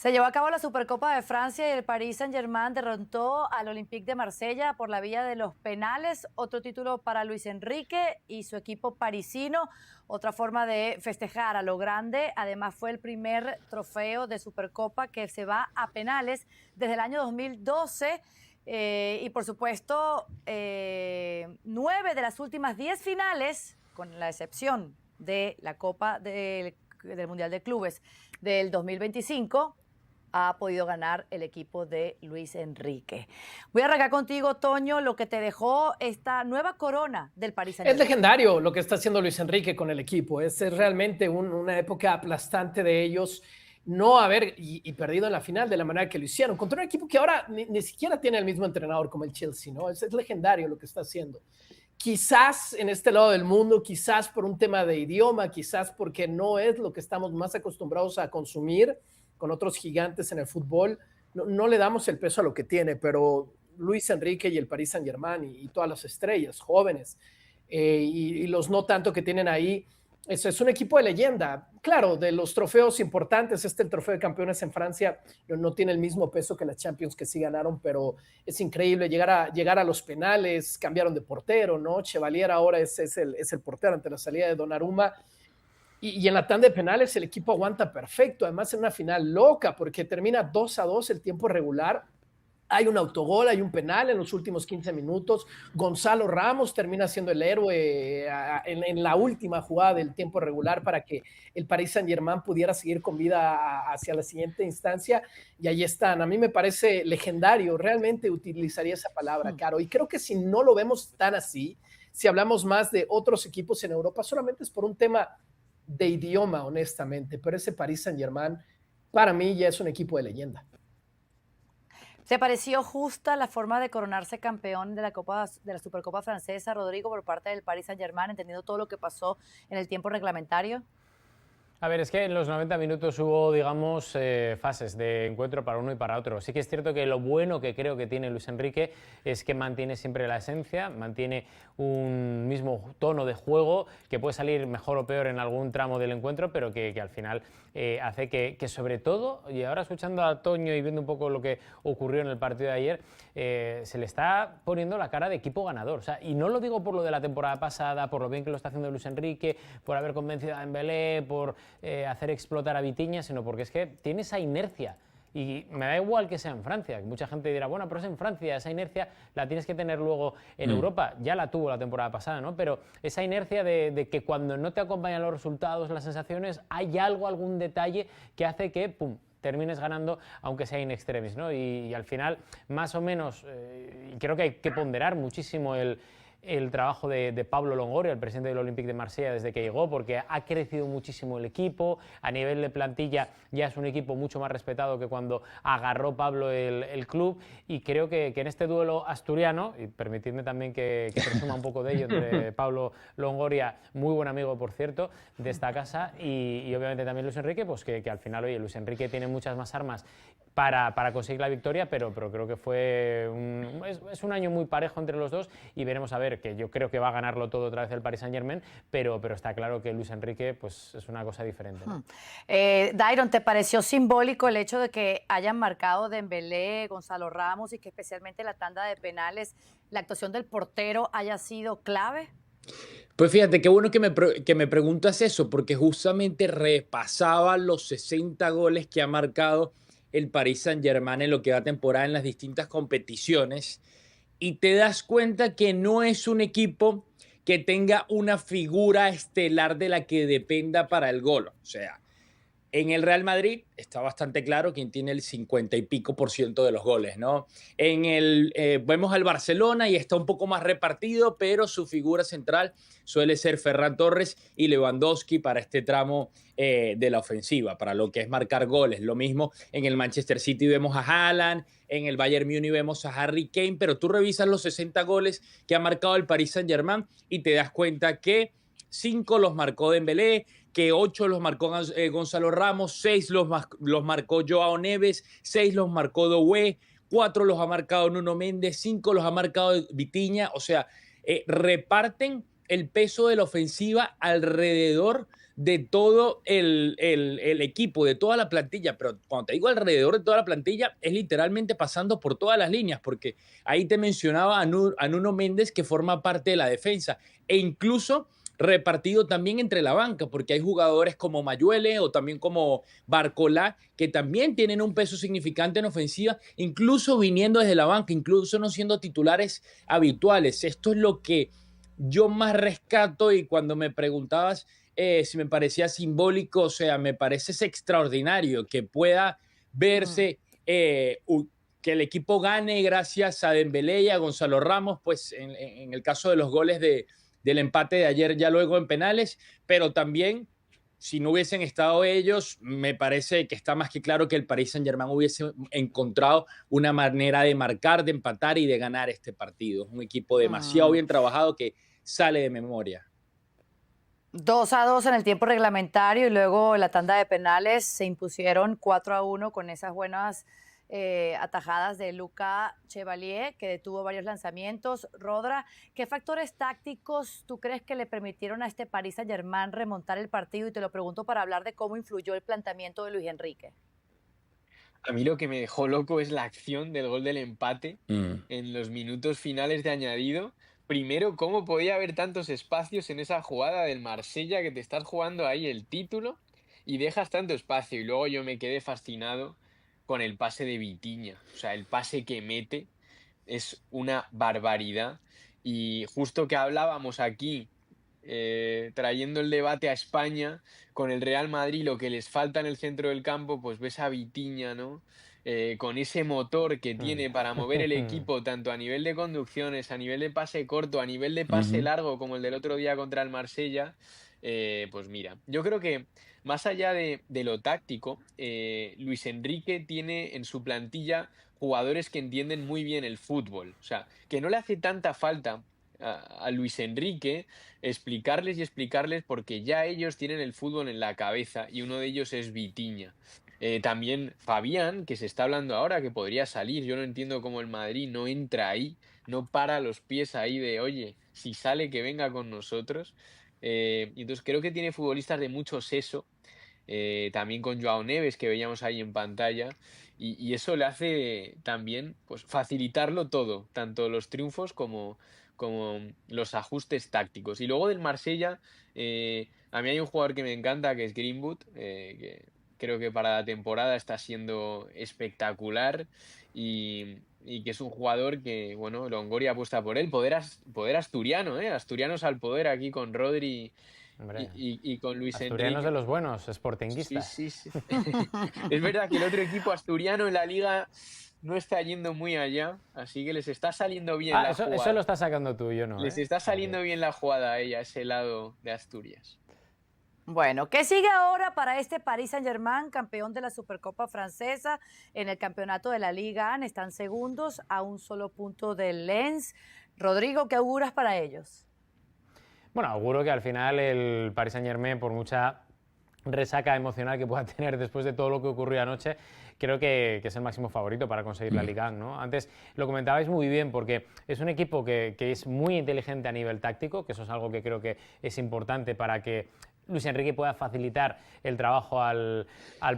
Se llevó a cabo la Supercopa de Francia y el Paris Saint-Germain derrotó al Olympique de Marsella por la vía de los penales. Otro título para Luis Enrique y su equipo parisino. Otra forma de festejar a lo grande. Además, fue el primer trofeo de Supercopa que se va a penales desde el año 2012. Y por supuesto, 9 de las últimas 10 finales, con la excepción de la Copa del Mundial de Clubes del 2025, ha podido ganar el equipo de Luis Enrique. Voy a arrancar contigo, Toño, lo que te dejó esta nueva corona del Paris Es Saint-Germain. legendario lo que está haciendo Luis Enrique con el equipo. Es realmente una época aplastante de ellos no haber y perdido en la final de la manera que lo hicieron, contra un equipo que ahora ni siquiera tiene el mismo entrenador como el Chelsea, ¿no? Es legendario lo que está haciendo. Quizás en este lado del mundo, quizás por un tema de idioma, quizás porque no es lo que estamos más acostumbrados a consumir con otros gigantes en el fútbol, no le damos el peso a lo que tiene, pero Luis Enrique y el Paris Saint-Germain y todas las estrellas jóvenes y los no tanto que tienen ahí, es un equipo de leyenda. Claro, de los trofeos importantes, el trofeo de campeones en Francia no tiene el mismo peso que las Champions que sí ganaron, pero es increíble llegar a los penales, cambiaron de portero, ¿no? Chevalier ahora es el portero ante la salida de Donnarumma. Y en la tanda de penales el equipo aguanta perfecto, además en una final loca, porque termina 2-2 el tiempo regular. Hay un autogol, hay un penal en los últimos 15 minutos. Gonzalo Ramos termina siendo el héroe en la última jugada del tiempo regular para que el Paris Saint-Germain pudiera seguir con vida hacia la siguiente instancia. Y ahí están. A mí me parece legendario. Realmente utilizaría esa palabra, Caro. Y creo que si no lo vemos tan así, si hablamos más de otros equipos en Europa, solamente es por un tema de idioma, honestamente. Pero ese Paris Saint-Germain, para mí, ya es un equipo de leyenda. ¿Te pareció justa la forma de coronarse campeón de la Supercopa francesa, Rodrigo, por parte del Paris Saint-Germain, entendiendo todo lo que pasó en el tiempo reglamentario? A ver, es que en los 90 minutos hubo, digamos, fases de encuentro para uno y para otro. Sí que es cierto que lo bueno que creo que tiene Luis Enrique es que mantiene siempre la esencia, mantiene un mismo tono de juego, que puede salir mejor o peor en algún tramo del encuentro, pero que al final hace que sobre todo, y ahora escuchando a Toño y viendo un poco lo que ocurrió en el partido de ayer, se le está poniendo la cara de equipo ganador. O sea, y no lo digo por lo de la temporada pasada, por lo bien que lo está haciendo Luis Enrique, por haber convencido a Dembélé, por hacer explotar a Vitinha, sino porque es que tiene esa inercia. Y me da igual que sea en Francia, que mucha gente dirá, bueno, pero es en Francia, esa inercia la tienes que tener luego en Europa. Ya la tuvo la temporada pasada, ¿no? Pero esa inercia de que cuando no te acompañan los resultados, las sensaciones, hay algún detalle que hace que, pum, termines ganando, aunque sea in extremis, ¿no? Y al final, más o menos, creo que hay que ponderar muchísimo el trabajo de Pablo Longoria, el presidente del Olympique de Marsella, desde que llegó, porque ha crecido muchísimo el equipo, a nivel de plantilla ya es un equipo mucho más respetado que cuando agarró Pablo el club, y creo que en este duelo asturiano, y permitidme también que presuma un poco de ello, entre Pablo Longoria, muy buen amigo, por cierto, de esta casa, y obviamente también Luis Enrique, pues que al final, oye, Luis Enrique tiene muchas más armas para conseguir la victoria, pero creo que es un año muy parejo entre los dos, y veremos a ver, que yo creo que va a ganarlo todo otra vez el Paris Saint-Germain, pero está claro que Luis Enrique pues es una cosa diferente, ¿no? Dairon, ¿te pareció simbólico el hecho de que hayan marcado Dembélé, Gonzalo Ramos, y que especialmente en la tanda de penales la actuación del portero haya sido clave? Pues fíjate, qué bueno que me preguntas eso, porque justamente repasaba los 60 goles que ha marcado el Paris Saint-Germain en lo que va temporada en las distintas competiciones, y te das cuenta que no es un equipo que tenga una figura estelar de la que dependa para el gol. O sea, en el Real Madrid está bastante claro quién tiene el 50 y pico por ciento de los goles, ¿no? Vemos al Barcelona y está un poco más repartido, pero su figura central suele ser Ferran Torres y Lewandowski para este tramo de la ofensiva, para lo que es marcar goles. Lo mismo en el Manchester City vemos a Haaland, en el Bayern Múnich vemos a Harry Kane, pero tú revisas los 60 goles que ha marcado el Paris Saint-Germain y te das cuenta que 5 los marcó Dembélé, que 8 los marcó Gonzalo Ramos, 6 los marcó Joao Neves, 6 los marcó Doué, 4 los ha marcado Nuno Méndez, 5 los ha marcado Vitinha. O sea, reparten el peso de la ofensiva alrededor de todo el equipo, de toda la plantilla, pero cuando te digo alrededor de toda la plantilla, es literalmente pasando por todas las líneas, porque ahí te mencionaba a Nuno Méndez, que forma parte de la defensa, e incluso repartido también entre la banca, porque hay jugadores como Mayuele o también como Barcolá, que también tienen un peso significante en ofensiva, incluso viniendo desde la banca, incluso no siendo titulares habituales. Esto es lo que yo más rescato, y cuando me preguntabas si me parecía simbólico, o sea, me parece extraordinario que pueda verse que el equipo gane gracias a Dembélé y a Gonzalo Ramos, pues en el caso de los goles del empate de ayer, ya luego en penales, pero también si no hubiesen estado ellos, me parece que está más que claro que el Paris Saint-Germain hubiese encontrado una manera de marcar, de empatar y de ganar este partido. Es un equipo demasiado bien trabajado que sale de memoria. 2-2 en el tiempo reglamentario y luego en la tanda de penales se impusieron 4-1 con esas buenas atajadas de Luca Chevalier, que detuvo varios lanzamientos. Rodra, ¿qué factores tácticos tú crees que le permitieron a este Paris Saint-Germain remontar el partido? Y te lo pregunto para hablar de cómo influyó el planteamiento de Luis Enrique. A mí lo que me dejó loco es la acción del gol del empate en los minutos finales de añadido. Primero, cómo podía haber tantos espacios en esa jugada del Marsella, que te estás jugando ahí el título y dejas tanto espacio. Y luego yo me quedé fascinado con el pase de Vitinha. O sea, el pase que mete es una barbaridad. Y justo que hablábamos aquí, trayendo el debate a España, con el Real Madrid, lo que les falta en el centro del campo, pues ves a Vitinha, ¿no? Con ese motor que tiene para mover el equipo, tanto a nivel de conducciones, a nivel de pase corto, a nivel de pase largo, como el del otro día contra el Marsella. Pues mira, yo creo que más allá de lo táctico, Luis Enrique tiene en su plantilla jugadores que entienden muy bien el fútbol. O sea, que no le hace tanta falta a Luis Enrique explicarles porque ya ellos tienen el fútbol en la cabeza, y uno de ellos es Vitinha. También Fabián, que se está hablando ahora que podría salir. Yo no entiendo cómo el Madrid no entra ahí, no para los pies ahí de, oye, si sale que venga con nosotros. Y entonces creo que tiene futbolistas de mucho seso, también con Joao Neves, que veíamos ahí en pantalla, y eso le hace también pues facilitarlo todo, tanto los triunfos como los ajustes tácticos. Y luego del Marsella, a mí hay un jugador que me encanta, que es Greenwood, que creo que para la temporada está siendo espectacular, y que es un jugador que, bueno, Longoria apuesta por él. Poder asturiano, asturianos al poder aquí con Rodri y con Luis Enrique. Asturianos de los buenos, sportinguistas. Sí. Es verdad que el otro equipo asturiano en la liga no está yendo muy allá, así que les está saliendo bien la jugada. Eso lo estás sacando tú, yo no. Les está saliendo bien la jugada a ella, ese lado de Asturias. Bueno, ¿qué sigue ahora para este Paris Saint-Germain, campeón de la Supercopa Francesa? En el campeonato de la Liga A están segundos a un solo punto del Lens. Rodrigo, ¿qué auguras para ellos? Bueno, auguro que al final el Paris Saint-Germain, por mucha resaca emocional que pueda tener después de todo lo que ocurrió anoche, creo que es el máximo favorito para conseguir la Liga, ¿no? Antes lo comentabais muy bien, porque es un equipo que es muy inteligente a nivel táctico, que eso es algo que creo que es importante para que Luis Enrique pueda facilitar el trabajo al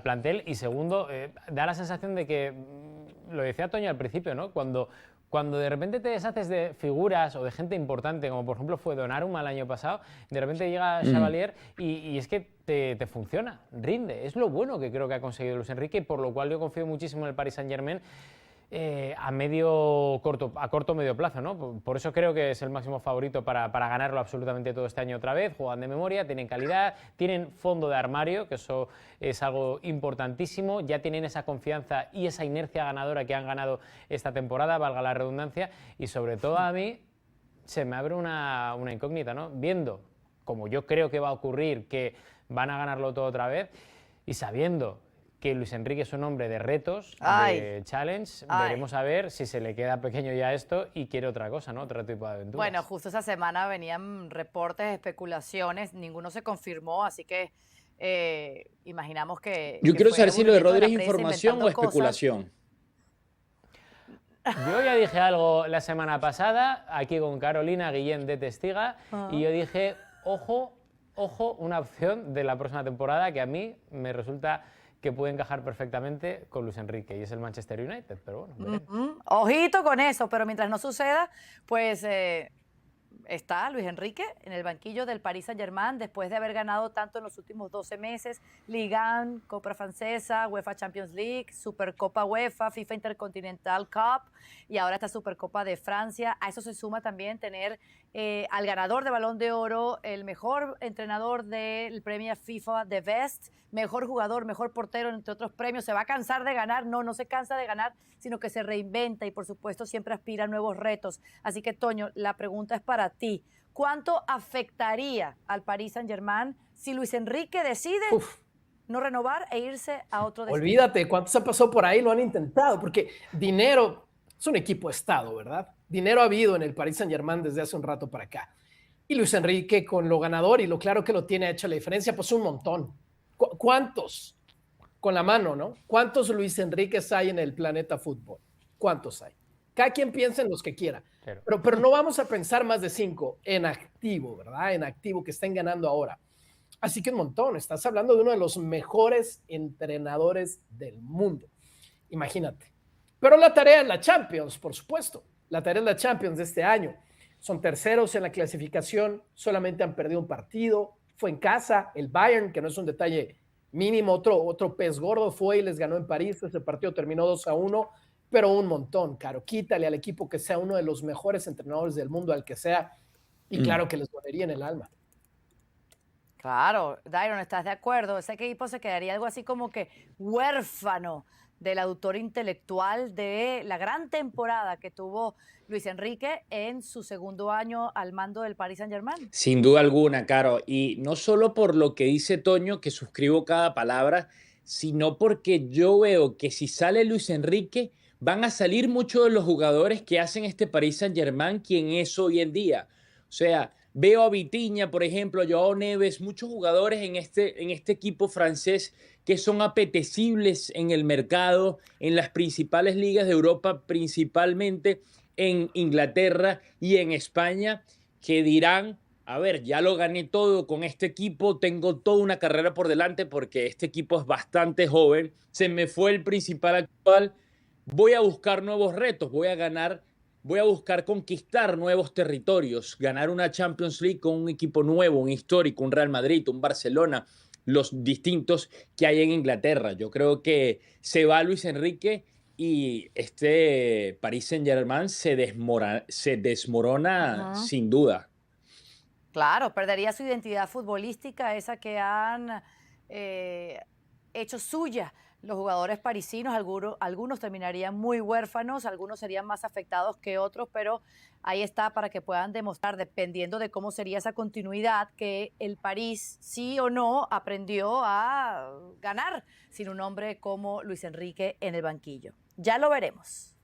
plantel. Y segundo, da la sensación de que, lo decía Toño al principio, ¿no? Cuando de repente te deshaces de figuras o de gente importante, como por ejemplo fue Donnarumma el año pasado, de repente llega Chevalier y es que te funciona, rinde. Es lo bueno que creo que ha conseguido Luis Enrique, por lo cual yo confío muchísimo en el Paris Saint-Germain a corto medio plazo, ¿no? Por eso creo que es el máximo favorito para ganarlo absolutamente todo este año otra vez. Juegan de memoria, tienen calidad, tienen fondo de armario, que eso es algo importantísimo. Ya tienen esa confianza y esa inercia ganadora que han ganado esta temporada, valga la redundancia. Y sobre todo a mí se me abre una incógnita, ¿no? Viendo, como yo creo que va a ocurrir, que van a ganarlo todo otra vez, y sabiendo que Luis Enrique es un hombre de retos, de challenge, veremos a ver si se le queda pequeño ya esto y quiere otra cosa, ¿no? Otro tipo de aventuras. Bueno, justo esa semana venían reportes, especulaciones, ninguno se confirmó, así que imaginamos que... Yo quiero saber si lo de Rodri es información o especulación. Yo ya dije algo la semana pasada, aquí con Carolina Guillén de Testiga, y yo dije, ojo, ojo, una opción de la próxima temporada que a mí me resulta que puede encajar perfectamente con Luis Enrique, y es el Manchester United, pero bueno, veremos. Ojito con eso, pero mientras no suceda, pues está Luis Enrique en el banquillo del Paris Saint-Germain después de haber ganado tanto en los últimos 12 meses, Ligue 1, Copa Francesa, UEFA Champions League, Supercopa UEFA, FIFA Intercontinental Cup y ahora esta Supercopa de Francia. A eso se suma también tener al ganador de Balón de Oro, el mejor entrenador del premio FIFA The Best, mejor jugador, mejor portero, entre otros premios. ¿Se va a cansar de ganar? No, no se cansa de ganar, sino que se reinventa y por supuesto siempre aspira a nuevos retos. Así que, Toño, la pregunta es para ti. ¿Cuánto afectaría al Paris Saint-Germain si Luis Enrique decide no renovar e irse a otro destino? Olvídate, ¿cuántos han pasado por ahí? Lo han intentado, porque dinero es un equipo estado, ¿verdad? Dinero ha habido en el Paris Saint-Germain desde hace un rato para acá. Y Luis Enrique, con lo ganador y lo claro que lo tiene, ha hecho la diferencia, pues un montón. ¿Cuántos? Con la mano, ¿no? ¿Cuántos Luis Enríquez hay en el planeta fútbol? ¿Cuántos hay? Cada quien piensa en los que quiera. Pero no vamos a pensar más de 5 en activo, ¿verdad? En activo que estén ganando ahora. Así que un montón. Estás hablando de uno de los mejores entrenadores del mundo. Imagínate. Pero la tarea es la Champions, por supuesto. La tarea es la Champions de este año. Son terceros en la clasificación, solamente han perdido un partido. Fue en casa, el Bayern, que no es un detalle mínimo, otro pez gordo fue y les ganó en París. Ese partido terminó 2-1, pero un montón, Caro. Quítale al equipo que sea uno de los mejores entrenadores del mundo, al que sea, y claro que les dolería en el alma. Claro, Dairon, ¿estás de acuerdo? Ese equipo se quedaría algo así como que huérfano del autor intelectual de la gran temporada que tuvo Luis Enrique en su segundo año al mando del Paris Saint-Germain. Sin duda alguna, Caro. Y no solo por lo que dice Toño, que suscribo cada palabra, sino porque yo veo que si sale Luis Enrique, van a salir muchos de los jugadores que hacen este Paris Saint-Germain quien es hoy en día. O sea, veo a Vitinha, por ejemplo, a Joao Neves, muchos jugadores en este equipo francés que son apetecibles en el mercado, en las principales ligas de Europa, principalmente en Inglaterra y en España, que dirán, a ver, ya lo gané todo con este equipo, tengo toda una carrera por delante porque este equipo es bastante joven, se me fue el principal actual, voy a buscar nuevos retos, voy a buscar conquistar nuevos territorios, ganar una Champions League con un equipo nuevo, un histórico, un Real Madrid, un Barcelona, los distintos que hay en Inglaterra. Yo creo que se va Luis Enrique y este Paris Saint-Germain se desmorona sin duda. Claro, perdería su identidad futbolística, esa que han hecho suya los jugadores parisinos. Algunos terminarían muy huérfanos, algunos serían más afectados que otros, pero ahí está para que puedan demostrar, dependiendo de cómo sería esa continuidad, que el París, sí o no, aprendió a ganar sin un hombre como Luis Enrique en el banquillo. Ya lo veremos.